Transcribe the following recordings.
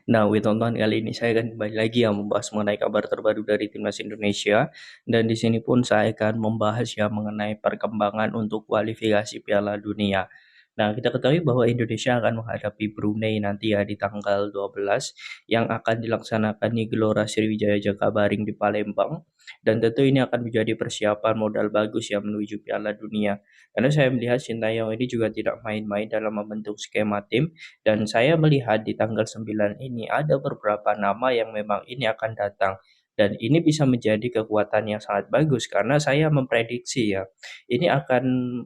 Nah, tonton kali ini saya akan kembali lagi membahas mengenai kabar terbaru dari timnas Indonesia, dan di sini pun saya akan membahas mengenai perkembangan untuk kualifikasi Piala Dunia. Nah, kita ketahui bahwa Indonesia akan menghadapi Brunei nanti di tanggal 12 yang akan dilaksanakan di Gelora Sriwijaya Jakabaring di Palembang, dan tentu ini akan menjadi persiapan modal bagus menuju Piala Dunia. Karena saya melihat Sintayong ini juga tidak main-main dalam membentuk skema tim, dan saya melihat di tanggal 9 ini ada beberapa nama yang memang ini akan datang. Dan ini bisa menjadi kekuatan yang sangat bagus karena saya memprediksi ini akan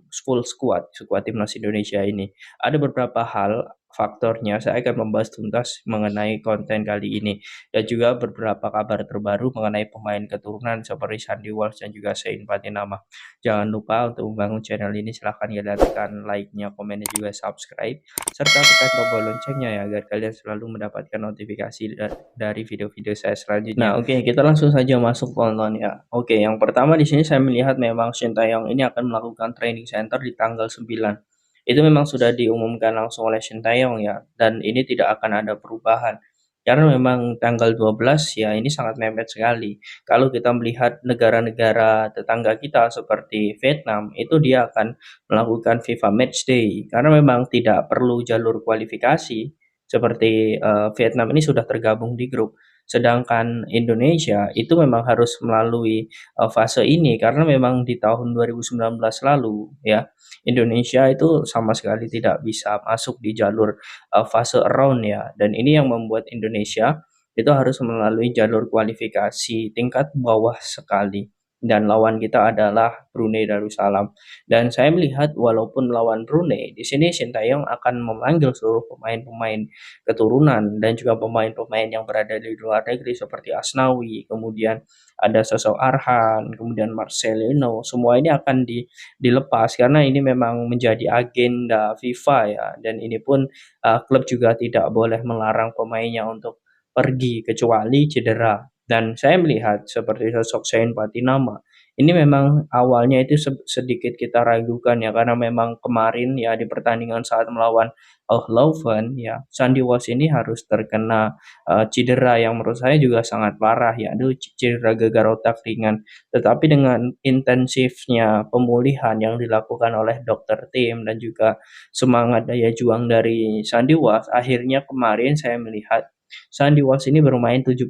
full squad timnas Indonesia ini. Ada beberapa hal faktornya saya akan membahas tuntas mengenai konten kali ini, dan juga beberapa kabar terbaru mengenai pemain keturunan seperti Sandy Walsh dan juga Shein Patinama. Jangan lupa untuk membangun channel ini, silahkan ya tekan like-nya, komennya, juga subscribe serta tekan tombol loncengnya agar kalian selalu mendapatkan notifikasi dari video-video saya selanjutnya. Nah, oke, kita langsung saja masuk tonton ya. Oke, yang pertama di sini saya melihat memang Sintayong ini akan melakukan training center di tanggal 9. Itu memang sudah diumumkan langsung oleh Sintayong dan ini tidak akan ada perubahan. Karena memang tanggal 12 ini sangat mepet sekali. Kalau kita melihat negara-negara tetangga kita seperti Vietnam, itu dia akan melakukan FIFA Matchday karena memang tidak perlu jalur kualifikasi seperti Vietnam ini sudah tergabung di grup. Sedangkan Indonesia itu memang harus melalui fase ini karena memang di tahun 2019 lalu Indonesia itu sama sekali tidak bisa masuk di jalur fase round dan ini yang membuat Indonesia itu harus melalui jalur kualifikasi tingkat bawah sekali, dan lawan kita adalah Brunei Darussalam. Dan saya melihat walaupun melawan Brunei, di sini Sintayong akan memanggil seluruh pemain-pemain keturunan dan juga pemain-pemain yang berada di luar negeri seperti Asnawi, kemudian ada sosok Arhan, kemudian Marcelino, semua ini akan dilepas karena ini memang menjadi agenda FIFA dan ini pun klub juga tidak boleh melarang pemainnya untuk pergi kecuali cedera. Dan saya melihat seperti sosok Shein Patinama, ini memang awalnya itu sedikit kita ragukan karena memang kemarin di pertandingan saat melawan Leuven Sandy Walsh ini harus terkena cedera yang menurut saya juga sangat parah itu cedera gegar otak ringan. Tetapi dengan intensifnya pemulihan yang dilakukan oleh dokter tim dan juga semangat daya juang dari Sandy Walsh, akhirnya kemarin saya melihat Sandy Walsh ini bermain 79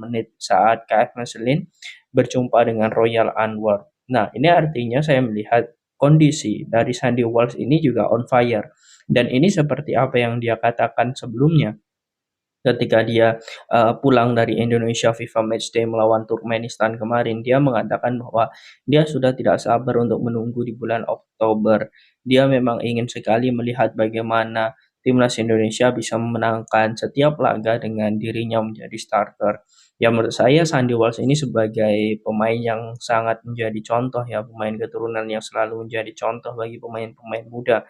menit saat KF Mechelen berjumpa dengan Royal Anwar. Nah, ini artinya saya melihat kondisi dari Sandy Walsh ini juga on fire. Dan ini seperti apa yang dia katakan sebelumnya ketika dia pulang dari Indonesia FIFA Matchday melawan Turkmenistan kemarin. Dia mengatakan bahwa dia sudah tidak sabar untuk menunggu di bulan Oktober. Dia memang ingin sekali melihat bagaimana timnas Indonesia bisa memenangkan setiap laga dengan dirinya menjadi starter. Menurut saya Sandy Walsh ini sebagai pemain yang sangat menjadi contoh pemain keturunan yang selalu menjadi contoh bagi pemain-pemain muda.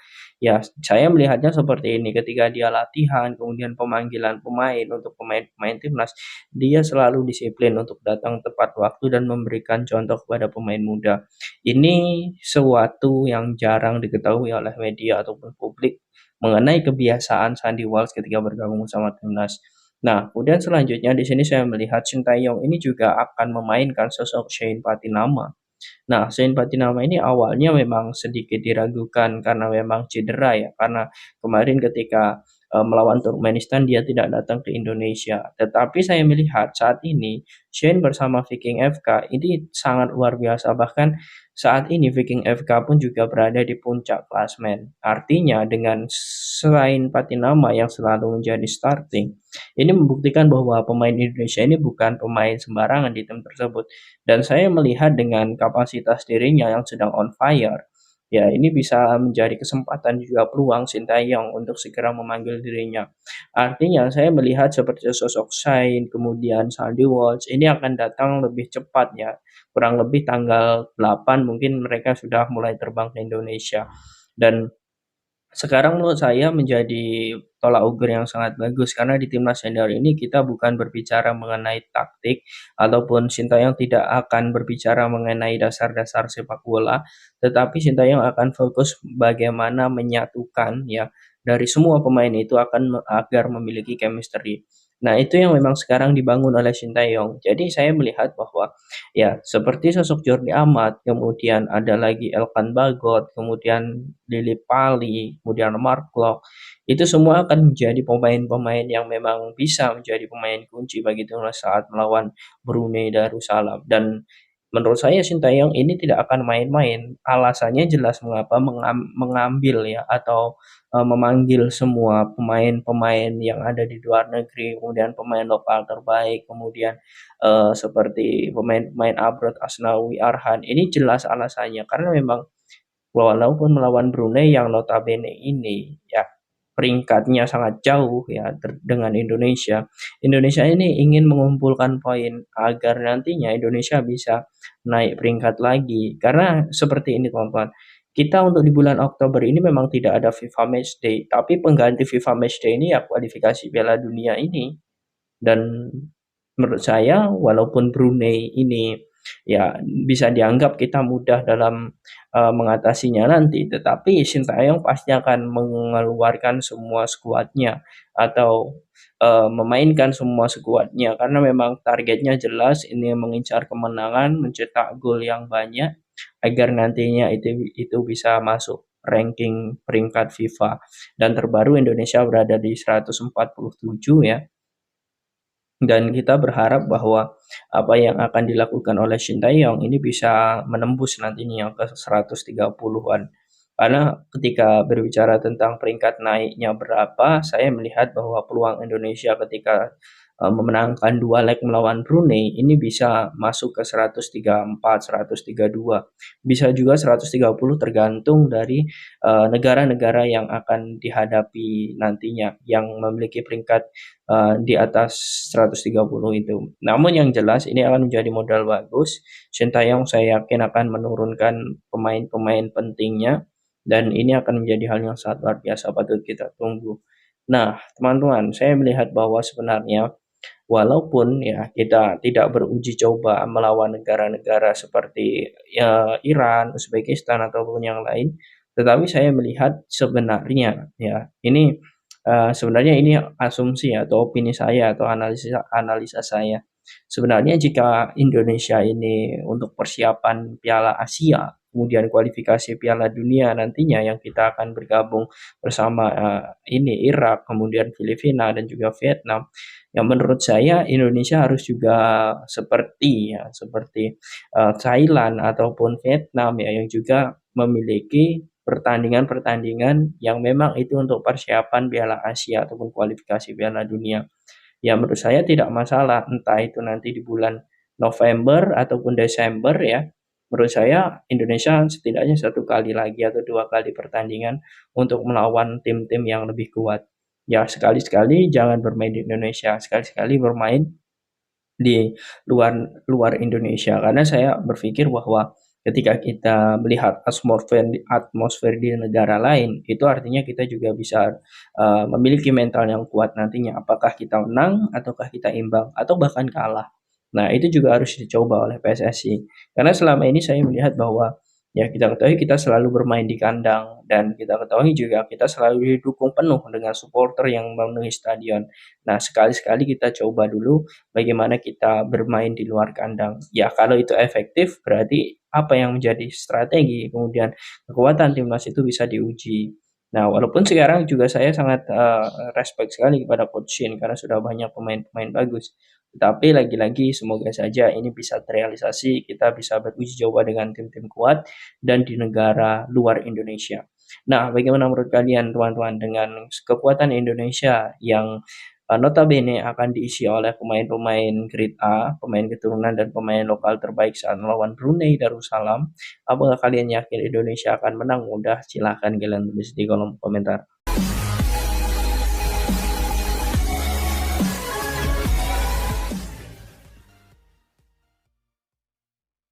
Saya melihatnya seperti ini, ketika dia latihan, kemudian pemanggilan pemain untuk pemain-pemain timnas, dia selalu disiplin untuk datang tepat waktu dan memberikan contoh kepada pemain muda. Ini sesuatu yang jarang diketahui oleh media ataupun publik mengenai kebiasaan Sandy Walsh ketika bergabung bersama timnas. Nah, kemudian selanjutnya di sini saya melihat Sintayong ini juga akan memainkan sosok Shein Patinama. Nah, Shein Patinama ini awalnya memang sedikit diragukan karena memang cedera karena kemarin ketika melawan Turkmenistan dia tidak datang ke Indonesia. Tetapi saya melihat saat ini Shein bersama Viking FK ini sangat luar biasa. Bahkan saat ini Viking FK pun juga berada di puncak klasmen. Artinya dengan selain Patinama yang selalu menjadi starting, ini membuktikan bahwa pemain Indonesia ini bukan pemain sembarangan di tim tersebut. Dan saya melihat dengan kapasitas dirinya yang sedang on fire, ini bisa menjadi kesempatan juga peluang Sintayong untuk segera memanggil dirinya. Artinya saya melihat seperti sosok Shein, kemudian Sandy Walsh, ini akan datang lebih cepat kurang lebih tanggal 8 mungkin mereka sudah mulai terbang ke Indonesia. Dan sekarang menurut saya menjadi tolak ukur yang sangat bagus karena di timnas senior ini kita bukan berbicara mengenai taktik ataupun Sintayong tidak akan berbicara mengenai dasar-dasar sepak bola, tetapi Sintayong akan fokus bagaimana menyatukan dari semua pemain itu agar memiliki chemistry. Nah, itu yang memang sekarang dibangun oleh Sintayong. Jadi saya melihat bahwa ya seperti sosok Jordi Amat, kemudian ada lagi Elkan Bagot, kemudian Lily Pali, kemudian Mark Klok, itu semua akan menjadi pemain-pemain yang memang bisa menjadi pemain kunci bagi timnas saat melawan Brunei Darussalam. Dan menurut saya Sintayong ini tidak akan main-main. Alasannya jelas mengapa mengambil ya atau memanggil semua pemain-pemain yang ada di luar negeri, kemudian pemain lokal terbaik, kemudian seperti pemain-pemain Abroad, Asnawi, Arhan. Ini jelas alasannya karena memang walaupun melawan Brunei yang notabene ini ya peringkatnya sangat jauh ya dengan Indonesia. Indonesia ini ingin mengumpulkan poin agar nantinya Indonesia bisa naik peringkat lagi. Karena seperti ini teman-teman, kita untuk di bulan Oktober ini memang tidak ada FIFA Matchday, tapi pengganti FIFA Matchday ini ya kualifikasi Piala Dunia ini. Dan menurut saya walaupun Brunei ini ya bisa dianggap kita mudah dalam mengatasinya nanti, tetapi Sintayong pasti akan mengeluarkan semua skuadnya atau memainkan semua skuadnya karena memang targetnya jelas ini mengincar kemenangan, mencetak gol yang banyak agar nantinya itu bisa masuk ranking peringkat FIFA dan terbaru Indonesia berada di 147 ya. Dan kita berharap bahwa apa yang akan dilakukan oleh Sintayong ini bisa menembus nantinya ke 130-an. Karena ketika berbicara tentang peringkat naiknya berapa, saya melihat bahwa peluang Indonesia ketika memenangkan 2 leg melawan Brunei ini bisa masuk ke 134, 132. Bisa juga 130 tergantung dari negara-negara yang akan dihadapi nantinya yang memiliki peringkat di atas 130 itu. Namun yang jelas ini akan menjadi modal bagus. Sintayong saya yakin akan menurunkan pemain-pemain pentingnya dan ini akan menjadi hal yang sangat luar biasa patut kita tunggu. Nah, teman-teman, saya melihat bahwa sebenarnya walaupun ya kita tidak beruji coba melawan negara-negara seperti ya Iran, Uzbekistan ataupun yang lain, tetapi saya melihat sebenarnya ya ini sebenarnya ini asumsi atau opini saya atau analisa analisa saya. Sebenarnya jika Indonesia ini untuk persiapan Piala Asia, kemudian kualifikasi Piala Dunia nantinya yang kita akan bergabung bersama ini Irak, kemudian Filipina dan juga Vietnam. Yang menurut saya Indonesia harus juga seperti Thailand ataupun Vietnam ya yang juga memiliki pertandingan-pertandingan yang memang itu untuk persiapan Piala Asia ataupun kualifikasi Piala Dunia. Ya menurut saya tidak masalah entah itu nanti di bulan November ataupun Desember ya. Menurut saya Indonesia setidaknya 1 kali lagi atau 2 kali pertandingan untuk melawan tim-tim yang lebih kuat. Ya sekali-sekali jangan bermain di Indonesia, sekali-sekali bermain di luar luar Indonesia. Karena saya berpikir bahwa ketika kita melihat atmosfer di negara lain, itu artinya kita juga bisa memiliki mental yang kuat nantinya. Apakah kita menang ataukah kita imbang atau bahkan kalah. Nah, itu juga harus dicoba oleh PSSI. Karena selama ini saya melihat bahwa ya kita ketahui kita selalu bermain di kandang dan kita ketahui juga kita selalu didukung penuh dengan supporter yang memenuhi stadion. Nah, sekali-sekali kita coba dulu bagaimana kita bermain di luar kandang. Ya, kalau itu efektif berarti apa yang menjadi strategi, kemudian kekuatan timnas itu bisa diuji. Nah, walaupun sekarang juga saya sangat respect sekali kepada Coach Shin karena sudah banyak pemain-pemain bagus. Tetapi lagi-lagi semoga saja ini bisa terrealisasi, kita bisa beruji coba dengan tim-tim kuat dan di negara luar Indonesia. Nah, bagaimana menurut kalian teman-teman dengan kekuatan Indonesia yang notabene akan diisi oleh pemain-pemain grade A, pemain keturunan dan pemain lokal terbaik saat melawan Brunei Darussalam. Apakah kalian yakin Indonesia akan menang? Mudah, silahkan kalian tulis di kolom komentar.